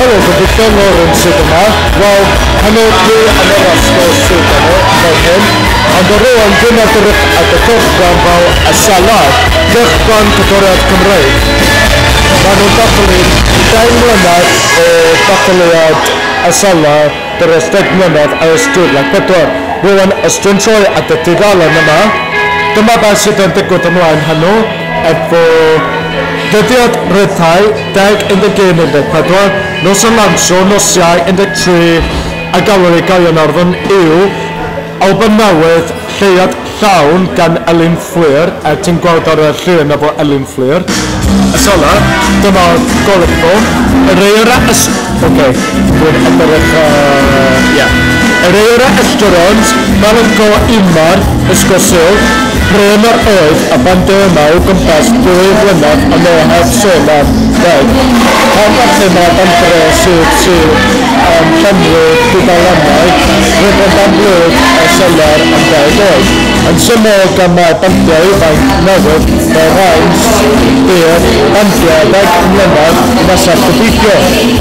Victor Lawrence yma, wel, hanodlu yn yr ysgol sydd yno, fel hyn, ond ar ôl dyna drych at y cwrdd fel y salad, ddychban Cyforiad Cymreig. Maen nhw'n dathlu 10 mlynedd o dathluad y salad dros 10 mlynedd a ystwyddiad 4. Rwy'n ystwyntoi at y tudalen yma. Dyma beth sydd yn digwydd ymlaen hwnnw, efo dyddiad ryddhau 10/11/14, nos yn lansio nosiau 13 a galeri Gaio Northern yw album newydd Lleuad Llawn gan Elin Fflyr, ti'n gweld ar y llun efo Elin Fflyr. Y sola, dyma golygfo, yr eira dwi'n edrych, yr eira ysgyrons, Melanco Imar, Ysgosil, Bryn o'r oedd a band yma o gwmpas 2 flynedd a no heb sôn am ddeg. Pan falle mae bandre sydd yn llenwi didalanau, rwy'n dan blwyd a selar am 10 oed. Yn symud gan mae bandiau ifanc newydd fel Rhains, i'r bandiau 10 mlynedd nesaf gobeithio.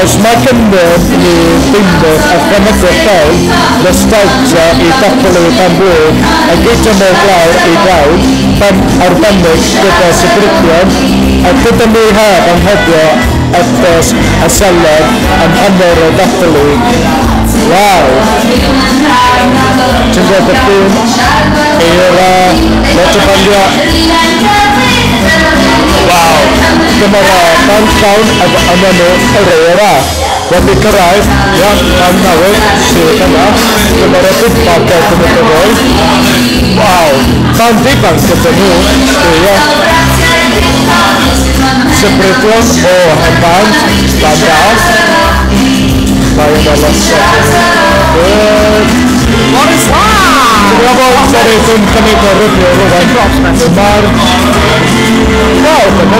Os mae gynnydd ni ddeindydd a chwanegwch llawn, nostalgia i dathlu pan blwyd a geidio mewn glawr i glawr, pan arbennig gyda Sybrydion, a gyda ni heb anghofio ethos a selar yn hanner o dathlu. Waw! Ti'n gweld y ffilm i'r lot o bandiau? Waw! Dyma'r band llawn yn enw yr eira. Wedi cyrraedd, band newydd sydd yna. Dyma'r feedback yn y gyfrol. Waw! Band ifanc gyda nhw. Sybrydion o Henband, band das. Mae yna lot o what is that? Dwi'n meddwl bod e'n cynnig o'r rydw o rhywun. Dyma'r... Waw, dyma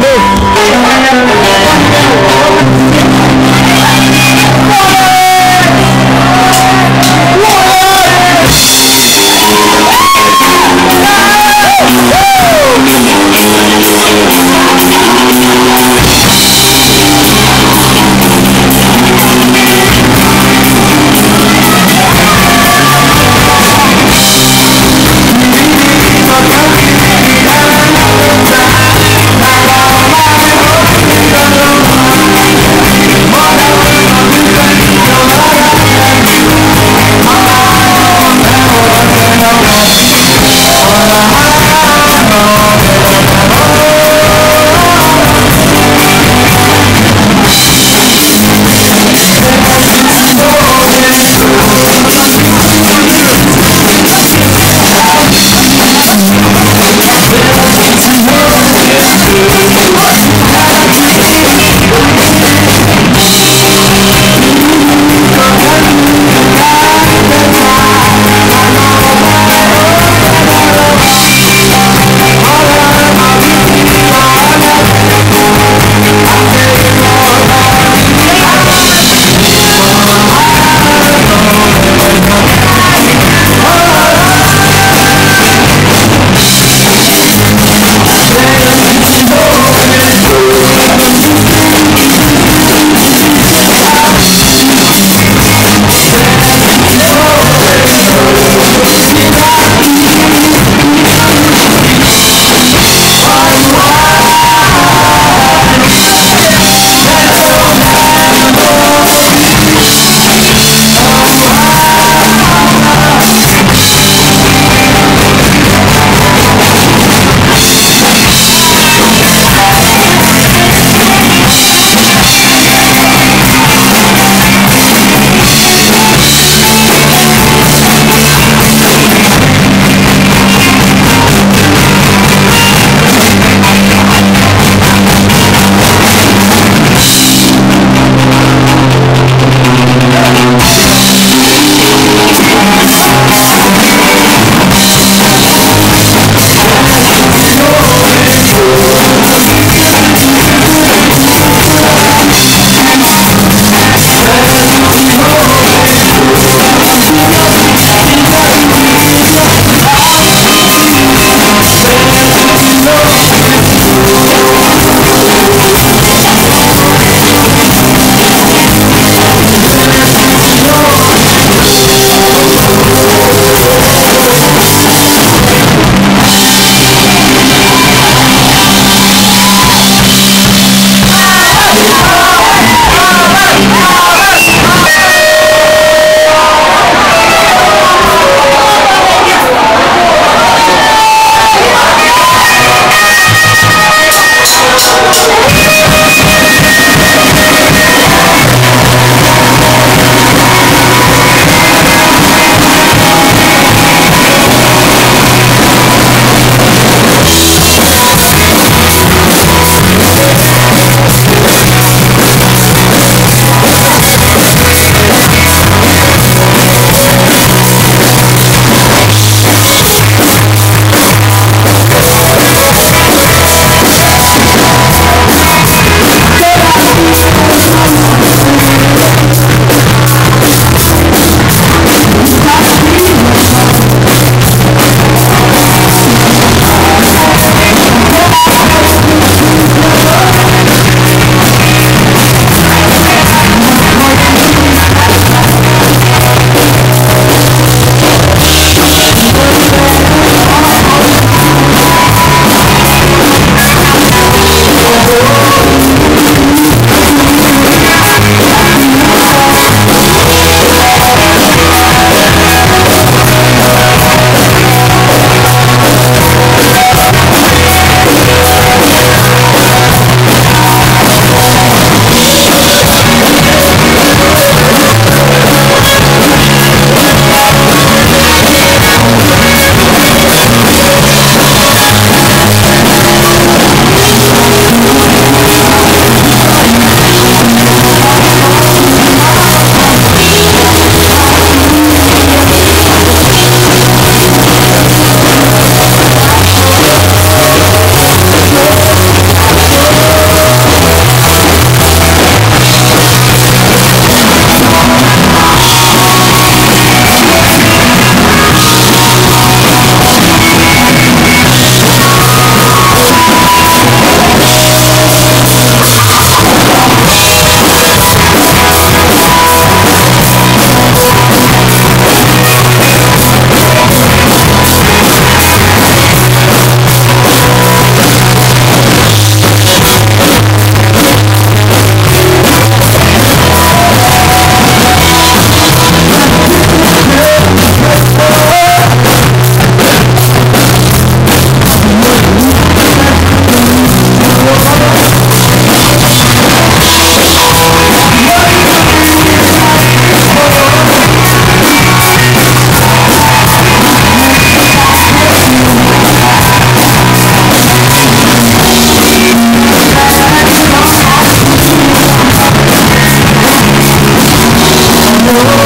Stop.